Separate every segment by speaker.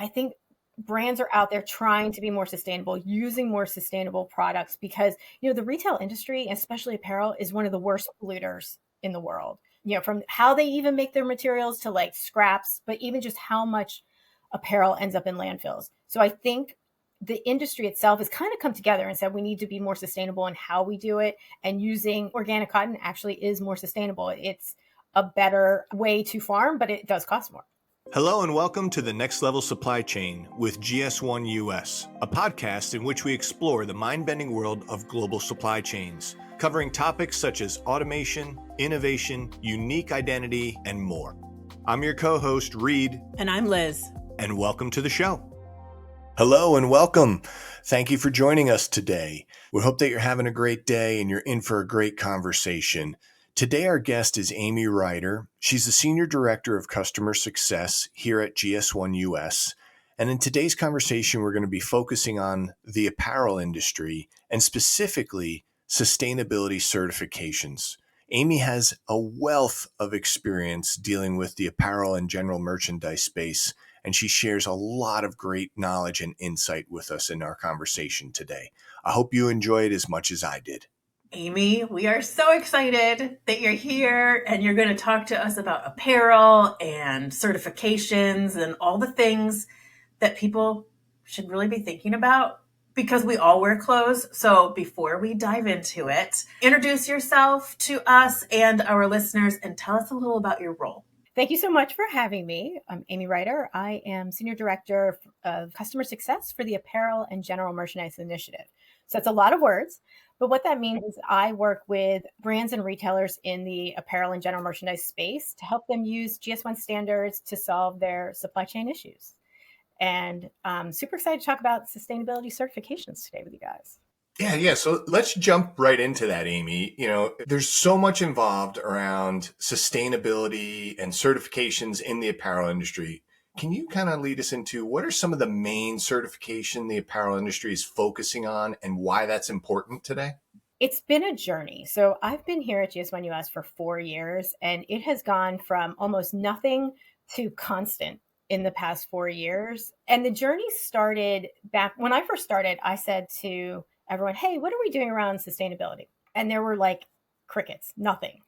Speaker 1: I think brands are out there trying to be more sustainable, using more sustainable products because, the retail industry, especially apparel, is one of the worst polluters in the world. From how they even make their materials to like scraps, but even just how much apparel ends up in landfills. So I think the industry itself has kind of come together and said we need to be more sustainable in how we do it. And using organic cotton actually is more sustainable. It's a better way to farm, but it does cost more.
Speaker 2: Hello and welcome to the Next Level Supply Chain with GS1 US, a podcast in which we explore the mind-bending world of global supply chains, covering topics such as automation, innovation, unique identity, and more. I'm your co-host, Reed.
Speaker 3: And I'm Liz.
Speaker 2: And welcome to the show. Hello and welcome. Thank you for joining us today. We hope that you're having a great day and you're in for a great conversation. Today, our guest is Amy Ryder. She's the Senior Director of Customer Success here at GS1 US. And in today's conversation, we're going to be focusing on the apparel industry and specifically sustainability certifications. Amy has a wealth of experience dealing with the apparel and general merchandise space, and she shares a lot of great knowledge and insight with us in our conversation today. I hope you enjoy it as much as I did.
Speaker 3: Amy, we are so excited that you're here and you're going to talk to us about apparel and certifications and all the things that people should really be thinking about because we all wear clothes. So before we dive into it, introduce yourself to us and our listeners and tell us a little about your role.
Speaker 1: Thank you so much for having me. I'm Amy Ryder. I am Senior Director of Customer Success for the Apparel and General Merchandise Initiative. So it's a lot of words, but what that means is I work with brands and retailers in the apparel and general merchandise space to help them use GS1 standards to solve their supply chain issues. And I'm super excited to talk about sustainability certifications today with you guys.
Speaker 2: Yeah. So let's jump right into that, Amy. There's so much involved around sustainability and certifications in the apparel industry. Can you kind of lead us into what are some of the main certification the apparel industry is focusing on and why that's important today?
Speaker 1: It's been a journey. So I've been here at GS1 US for 4 years, and it has gone from almost nothing to constant in the past 4 years. And the journey started back when I first started. I said to everyone, hey, what are we doing around sustainability? And there were like crickets, nothing.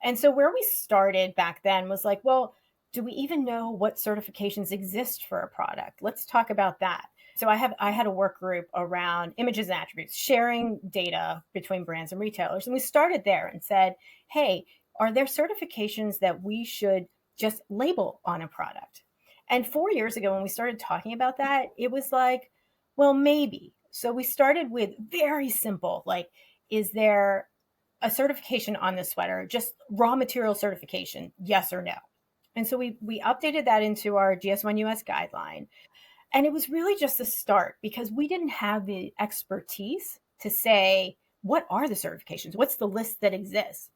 Speaker 1: And so where we started back then was like, well, do we even know what certifications exist for a product? Let's talk about that. So I had a work group around images and attributes, sharing data between brands and retailers. And we started there and said, hey, are there certifications that we should just label on a product? And 4 years ago, when we started talking about that, it was like, well, maybe. So we started with very simple, like, is there a certification on the sweater, just raw material certification, yes or no? And so we updated that into our GS1 US guideline. And it was really just a start because we didn't have the expertise to say, what are the certifications? What's the list that exists?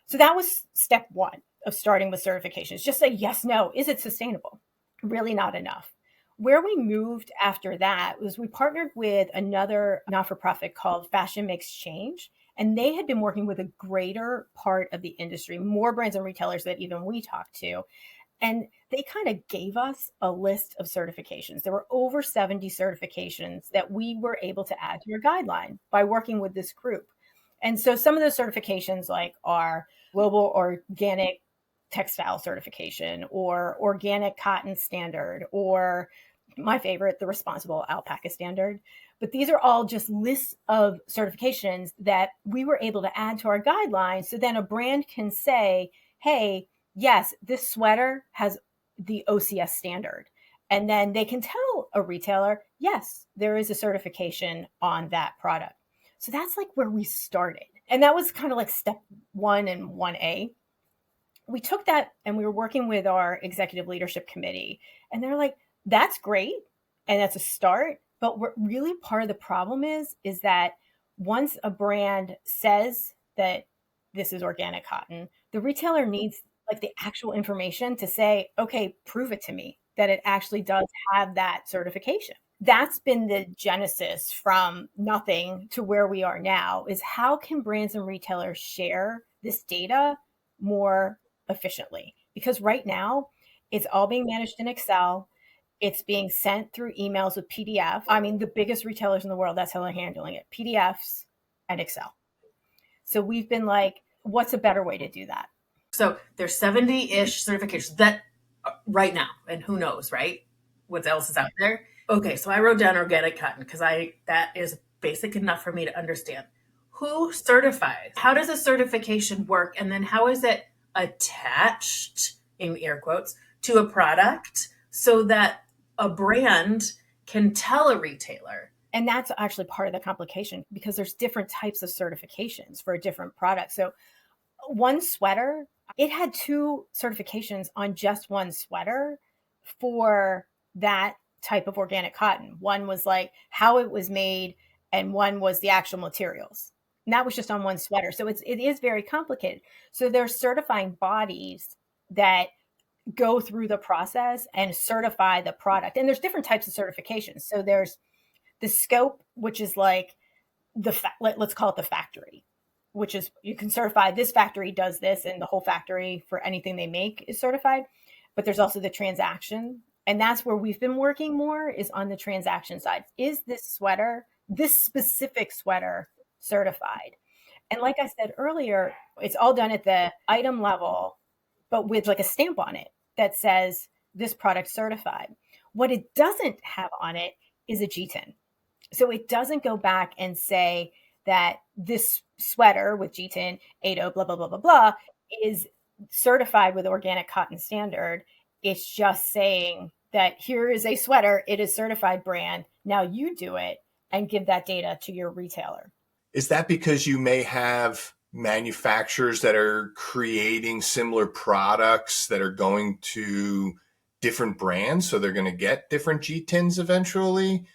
Speaker 1: So that was step one of starting with certifications. Just say yes, no. Is it sustainable? Really not enough. Where we moved after that was we partnered with another not-for-profit called Fashion Makes Change. And they had been working with a greater part of the industry, more brands and retailers that even we talked to. And they kind of gave us a list of certifications. There were over 70 certifications that we were able to add to your guideline by working with this group. And so some of those certifications like are Global Organic Textile certification or Organic Cotton Standard, or my favorite, the Responsible Alpaca Standard. But these are all just lists of certifications that we were able to add to our guidelines. So then a brand can say, hey, yes, this sweater has the OCS standard. And then they can tell a retailer, yes, there is a certification on that product. So that's like where we started. And that was kind of like step 1 and 1A. We took that and we were working with our executive leadership committee. And they're like, that's great. And that's a start. But what really part of the problem is that once a brand says that this is organic cotton, the retailer needs like the actual information to say, okay, prove it to me that it actually does have that certification. That's been the genesis from nothing to where we are now, is how can brands and retailers share this data more efficiently? Because right now it's all being managed in Excel. It's being sent through emails with PDF. I mean, the biggest retailers in the world, that's how they're handling it. PDFs and Excel. So we've been like, what's a better way to do that?
Speaker 3: So there's 70-ish certifications that right now, and who knows, right? What else is out there? Okay, so I wrote down organic cotton because that is basic enough for me to understand. Who certifies? How does a certification work? And then how is it attached, in air quotes, to a product so that a brand can tell a retailer?
Speaker 1: And that's actually part of the complication because there's different types of certifications for a different product. So one sweater, it had 2 certifications on just one sweater for that type of organic cotton. One was like how it was made, and one was the actual materials. And that was just on one sweater. So it is very complicated. So there's certifying bodies that go through the process and certify the product. And there's different types of certifications. So there's the scope, which is like let's call it the factory, which is you can certify this factory does this, and the whole factory for anything they make is certified. But there's also the transaction. And that's where we've been working more, is on the transaction side. Is this sweater, this specific sweater, certified? And like I said earlier, it's all done at the item level, but with like a stamp on it that says this product certified. What it doesn't have on it is a GTIN. So it doesn't go back and say that this sweater with GTIN 80, blah, blah, blah, blah, blah, is certified with organic cotton standard. It's just saying that here is a sweater, it is certified brand. Now you do it and give that data to your retailer.
Speaker 2: Is that because you may have manufacturers that are creating similar products that are going to different brands, so they're going to get different GTINs eventually?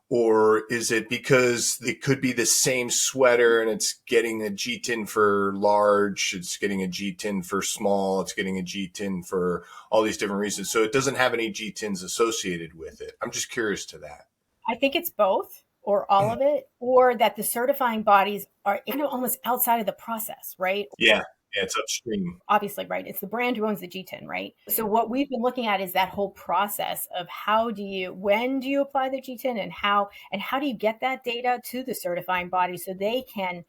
Speaker 2: Or is it because it could be the same sweater and it's getting a GTIN for large, it's getting a GTIN for small, it's getting a GTIN for all these different reasons, so it doesn't have any GTINs associated with it? I'm just curious to that.
Speaker 1: I think it's both, or all of it, or that the certifying bodies are almost outside of the process, right?
Speaker 2: Yeah, it's upstream.
Speaker 1: Obviously, right? It's the brand who owns the GTIN, right? So what we've been looking at is that whole process of when do you apply the GTIN, and how do you get that data to the certifying body so they can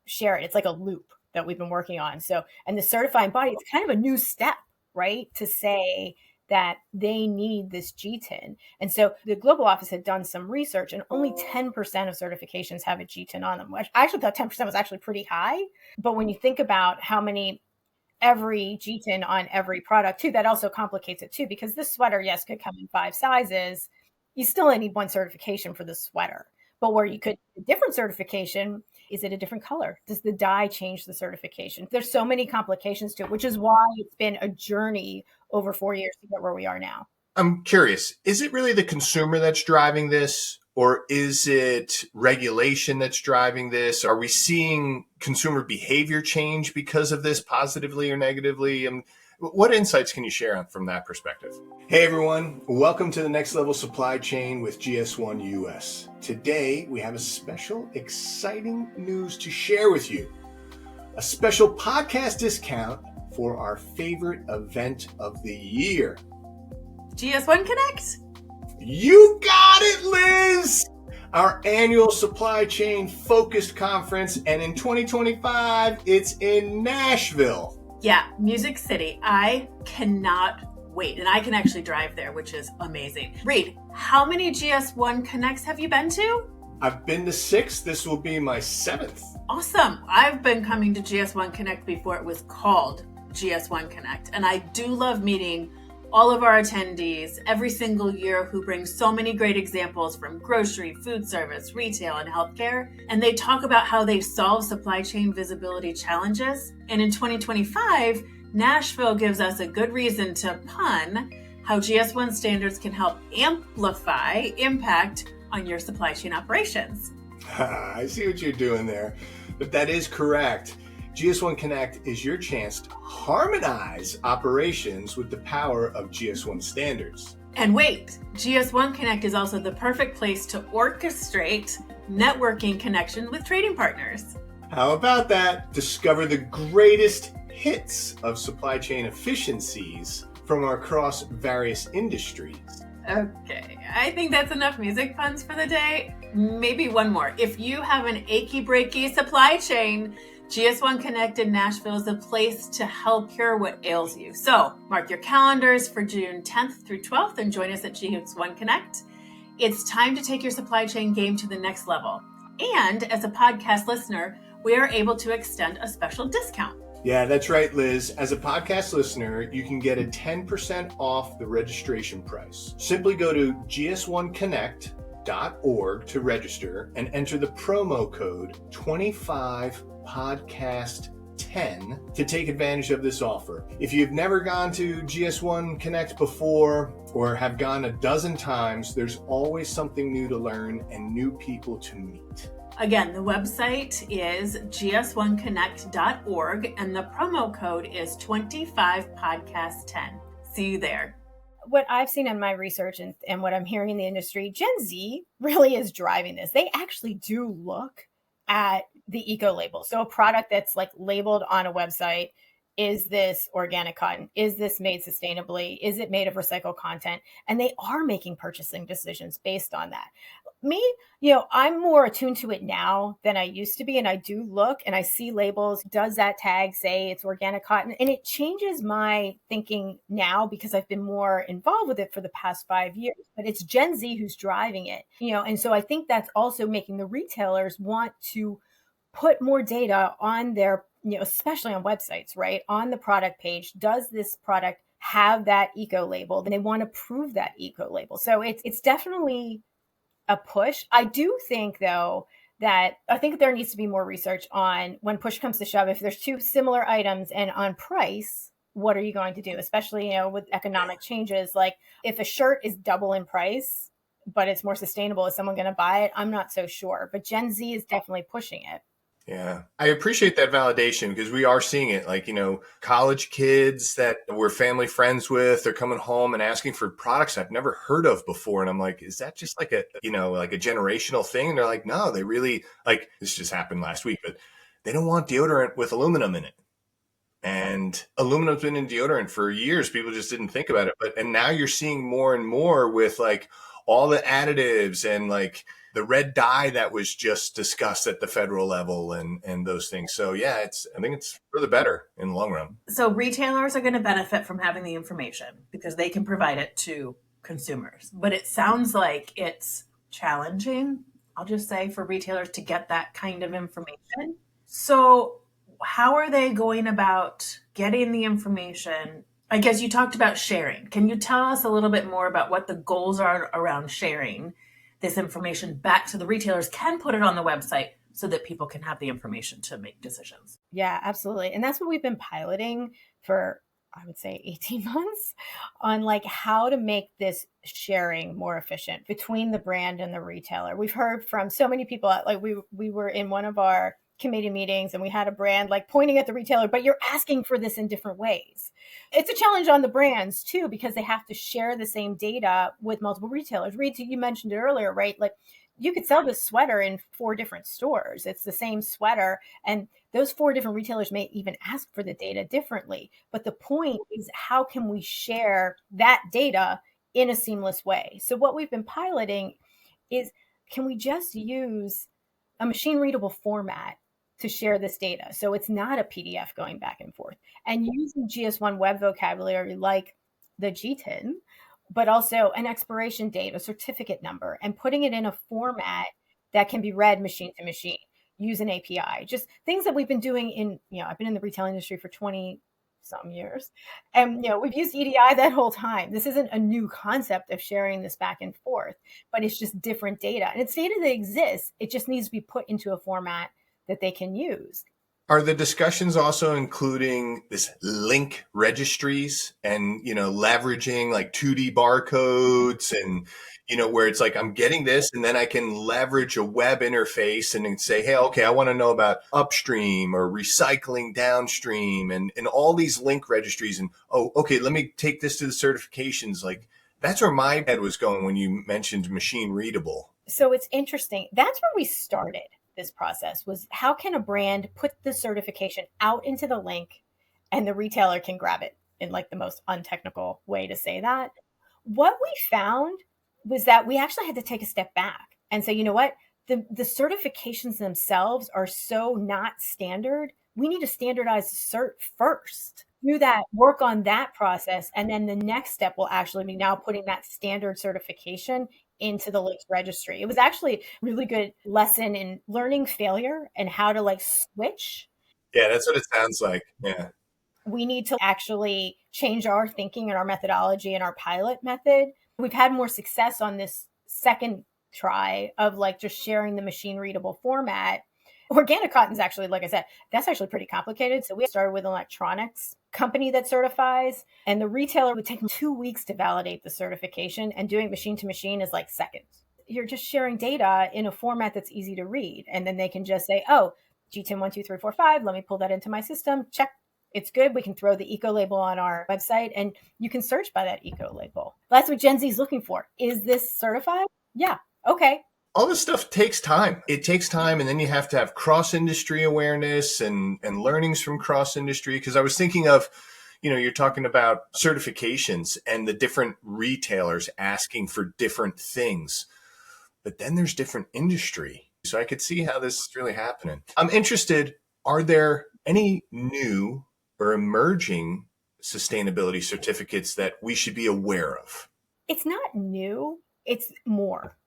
Speaker 1: share it? It's like a loop that we've been working on. So, and the certifying body, it's kind of a new step, right? To say that they need this GTIN. And so the global office had done some research, and only 10% of certifications have a GTIN on them, which I actually thought 10% was actually pretty high. But when you think about how many every GTIN on every product too, that also complicates it too, because this sweater, yes, could come in 5 sizes. You still only need 1 certification for the sweater. But where you could a different certification, is it a different color? Does the dye change the certification? There's so many complications to it, which is why it's been a journey over 4 years to get where we are now.
Speaker 2: I'm curious, is it really the consumer that's driving this, or is it regulation that's driving this? Are we seeing consumer behavior change because of this, positively or negatively? What insights can you share from that perspective? Hey everyone, welcome to the Next Level Supply Chain with GS1 US. Today we have a special, exciting news to share with you. A special podcast discount for our favorite event of the year.
Speaker 3: GS1 Connect?
Speaker 2: You got it, Liz! Our annual supply chain focused conference, and in 2025, it's in Nashville.
Speaker 3: Yeah, Music City. I cannot wait. And I can actually drive there, which is amazing. Reed, how many GS1 Connects have you been to?
Speaker 2: I've been to 6. This will be my 7th.
Speaker 3: Awesome. I've been coming to GS1 Connect before it was called GS1 Connect. And I do love meeting all of our attendees every single year who bring so many great examples from grocery, food service, retail, and healthcare. And they talk about how they've solved supply chain visibility challenges. And in 2025, Nashville gives us a good reason to pun how GS1 standards can help amplify impact on your supply chain operations.
Speaker 2: I see what you're doing there, but that is correct. GS1 Connect is your chance to harmonize operations with the power of GS1 standards.
Speaker 3: And wait, GS1 Connect is also the perfect place to orchestrate networking connection with trading partners.
Speaker 2: How about that? Discover the greatest hits of supply chain efficiencies from across various industries.
Speaker 3: Okay, I think that's enough music puns for the day. Maybe one more. If you have an achy breaky supply chain, GS1 Connect in Nashville is the place to help cure what ails you. So mark your calendars for June 10th through 12th and join us at GS1 Connect. It's time to take your supply chain game to the next level. And as a podcast listener, we are able to extend a special discount.
Speaker 2: Yeah, that's right, Liz. As a podcast listener, you can get a 10% off the registration price. Simply go to gs1connect.org to register and enter the promo code 25podcast10 to take advantage of this offer. If you've never gone to GS1 Connect before or have gone a dozen times, there's always something new to learn and new people to meet.
Speaker 3: Again, the website is gs1connect.org and the promo code is 25podcast10. See you there.
Speaker 1: What I've seen in my research and what I'm hearing in the industry, Gen Z really is driving this. They actually do look at the eco label. So a product that's like labeled on a website, is this organic cotton? Is this made sustainably? Is it made of recycled content? And they are making purchasing decisions based on that. Me, I'm more attuned to it now than I used to be. And I do look and I see labels. Does that tag say it's organic cotton? And it changes my thinking now because I've been more involved with it for the past 5 years. But it's Gen Z who's driving it, and so I think that's also making the retailers want to put more data on their, especially on websites, right? On the product page, does this product have that eco label? And they want to prove that eco label. So it's definitely a push. I do think, though, that I think there needs to be more research on when push comes to shove. If there's two similar items and on price, what are you going to do? Especially, with economic changes, like if a shirt is double in price, but it's more sustainable, is someone going to buy it? I'm not so sure. But Gen Z is definitely pushing it.
Speaker 2: Yeah, I appreciate that validation because we are seeing it. Like, college kids that we're family friends with, they're coming home and asking for products I've never heard of before. And I'm like, is that just like a generational thing? And they're like, no, they really, like, this just happened last week, but they don't want deodorant with aluminum in it. And aluminum's been in deodorant for years. People just didn't think about it. And now you're seeing more and more with like all the additives and like the red dye that was just discussed at the federal level and those things. So yeah, I think it's for the better in the long run.
Speaker 3: So retailers are going to benefit from having the information because they can provide it to consumers. But it sounds like it's challenging, I'll just say, for retailers to get that kind of information. So how are they going about getting the information? I guess you talked about sharing. Can you tell us a little bit more about what the goals are around sharing this information back to the retailers, can put it on the website so that people can have the information to make decisions?
Speaker 1: Yeah, absolutely. And that's what we've been piloting for, I would say, 18 months on like how to make this sharing more efficient between the brand and the retailer. We've heard from so many people, like we were in one of our committee meetings and we had a brand like pointing at the retailer, but you're asking for this in different ways. It's a challenge on the brands too, because they have to share the same data with multiple retailers. Reed, you mentioned it earlier, right? Like you could sell this sweater in 4 different stores. It's the same sweater. And those 4 different retailers may even ask for the data differently. But the point is, how can we share that data in a seamless way? So what we've been piloting is, can we just use a machine-readable format to share this data? So it's not a PDF going back and forth, and using GS1 web vocabulary like the GTIN, but also an expiration date, a certificate number, and putting it in a format that can be read machine to machine, use an API, just things that we've been doing in, I've been in the retail industry for 20 some years. And, we've used EDI that whole time. This isn't a new concept of sharing this back and forth, but it's just different data. And it's data that exists. It just needs to be put into a format that they can use.
Speaker 2: Are the discussions also including this link registries and, leveraging like 2D barcodes and, where it's like, I'm getting this and then I can leverage a web interface and then say, hey, okay, I want to know about upstream or recycling downstream and all these link registries. And, oh, okay, let me take this to the certifications. Like that's where my head was going when you mentioned machine readable.
Speaker 1: So it's interesting. That's where we started. This process was, how can a brand put the certification out into the link and the retailer can grab it in like the most untechnical way to say that, What we found was that we actually had to take a step back and say, you know what? The certifications themselves are so not standard. We need to standardize the cert first. Do that, work on that process. And then the next step will actually be now putting that standard certification into the LICS registry. It was actually a really good lesson in learning failure and how to like switch.
Speaker 2: Yeah, that's what it sounds like. Yeah.
Speaker 1: We need to actually change our thinking and our methodology and our pilot method. We've had more success on this second try of like just sharing the machine readable format. Organic cotton's actually, like I said, that's actually pretty complicated. So we started with an electronics company that certifies, and the retailer would take 2 weeks to validate the certification, and doing machine to machine is like seconds. You're just sharing data in a format that's easy to read. And then they can just say, oh, GTIN 1, 2, 3, 4, 5, let me pull that into my system. Check. It's good. We can throw the eco label on our website and you can search by that eco label. That's what Gen Z is looking for. Is this certified? Yeah. Okay.
Speaker 2: All this stuff takes time. It takes time, and then you have to have cross-industry awareness and learnings from cross-industry. Because I was thinking of, you're talking about certifications and the different retailers asking for different things. But then there's different industry. So I could see how this is really happening. I'm interested, are there any new or emerging sustainability certificates that we should be aware of?
Speaker 1: It's not new, it's more.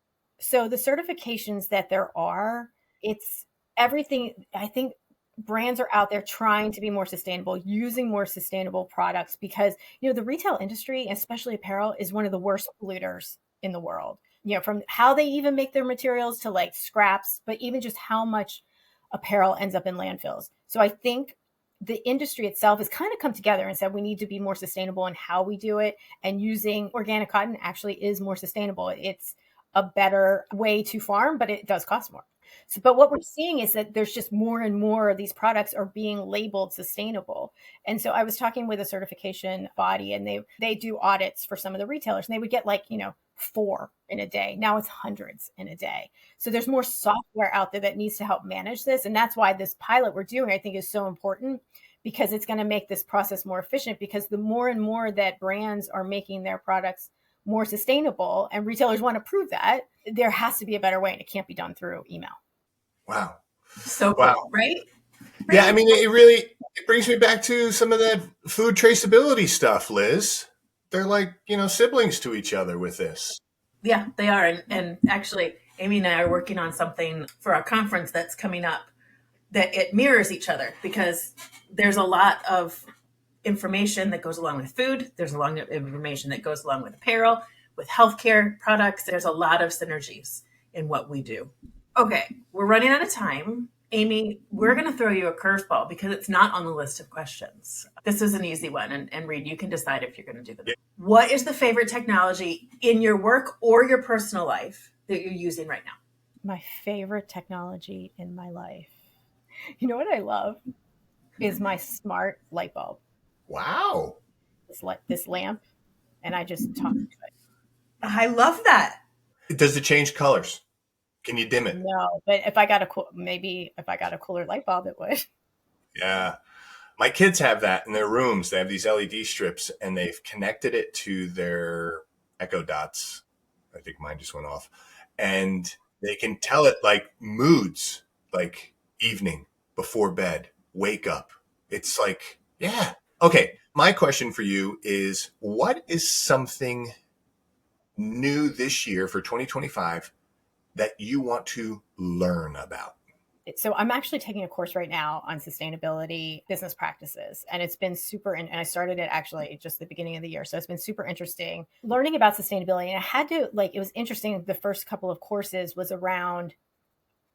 Speaker 1: So the certifications that there are, it's everything. I think brands are out there trying to be more sustainable, using more sustainable products because, the retail industry, especially apparel, is one of the worst polluters in the world. From how they even make their materials to like scraps, but even just how much apparel ends up in landfills. So I think the industry itself has kind of come together and said we need to be more sustainable in how we do it. And using organic cotton actually is more sustainable. It's a better way to farm, but it does cost more. So, but what we're seeing is that there's just more and more of these products are being labeled sustainable. And so I was talking with a certification body and they do audits for some of the retailers and they would get like, 4 in a day. Now it's hundreds in a day. So there's more software out there that needs to help manage this. And that's why this pilot we're doing, I think, is so important because it's going to make this process more efficient because the more and more that brands are making their products more sustainable and retailers want to prove that, there has to be a better way and it can't be done through email.
Speaker 2: Wow.
Speaker 3: So
Speaker 2: wow.
Speaker 3: Cool, right?
Speaker 2: Yeah, I mean, it brings me back to some of that food traceability stuff, Liz. They're like, siblings to each other with this.
Speaker 3: Yeah, they are. And actually, Amy and I are working on something for our conference that's coming up that it mirrors each other because there's a lot of information that goes along with food. There's a lot of information that goes along with apparel, with healthcare products. There's a lot of synergies in what we do. Okay, we're running out of time. Amy, we're going to throw you a curveball because it's not on the list of questions. This is an easy one. And Reed, you can decide if you're going to do them. Yeah. What is the favorite technology in your work or your personal life that you're using right now?
Speaker 1: My favorite technology in my life. You know what I love is my smart light bulb.
Speaker 2: Wow.
Speaker 1: This lamp, and I just talk to it.
Speaker 3: I love that.
Speaker 2: Does it change colors? Can you dim it?
Speaker 1: No, but if I got a cooler light bulb, it would.
Speaker 2: Yeah. My kids have that in their rooms. They have these LED strips, and they've connected it to their Echo Dots. I think mine just went off. And they can tell it like moods, like evening, before bed, wake up. It's like, yeah. Okay, my question for you is, what is something new this year for 2025 that you want to learn about?
Speaker 1: So I'm actually taking a course right now on sustainability business practices. And it's been and I started it actually just the beginning of the year. So it's been super interesting learning about sustainability. And I had to it was interesting. The first couple of courses was around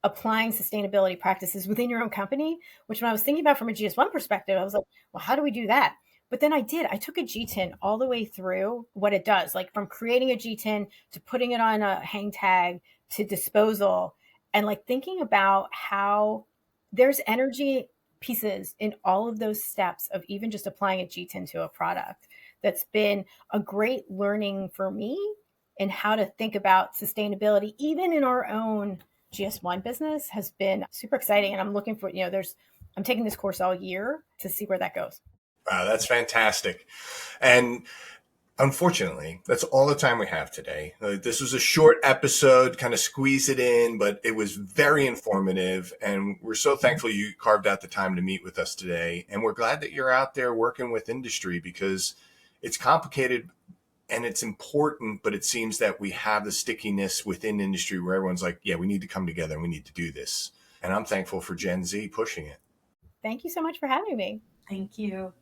Speaker 1: applying sustainability practices within your own company, which when I was thinking about from a GS1 perspective, I was like, well, how do we do that? But then I took a GTIN all the way through what it does, like from creating a GTIN to putting it on a hang tag to disposal, and like thinking about how there's energy pieces in all of those steps of even just applying a GTIN to a product. That's been a great learning for me in how to think about sustainability, even in our own GS1 business, has been super exciting. And I'm looking for, I'm taking this course all year to see where that goes.
Speaker 2: Wow, that's fantastic. And Unfortunately, that's all the time we have today. This was a short episode, kind of squeeze it in, but it was very informative. And we're so thankful you carved out the time to meet with us today. And we're glad that you're out there working with industry, because it's complicated and it's important, but it seems that we have the stickiness within industry where everyone's like, yeah, we need to come together and we need to do this. And I'm thankful for Gen Z pushing it.
Speaker 1: Thank you so much for having me.
Speaker 3: Thank you.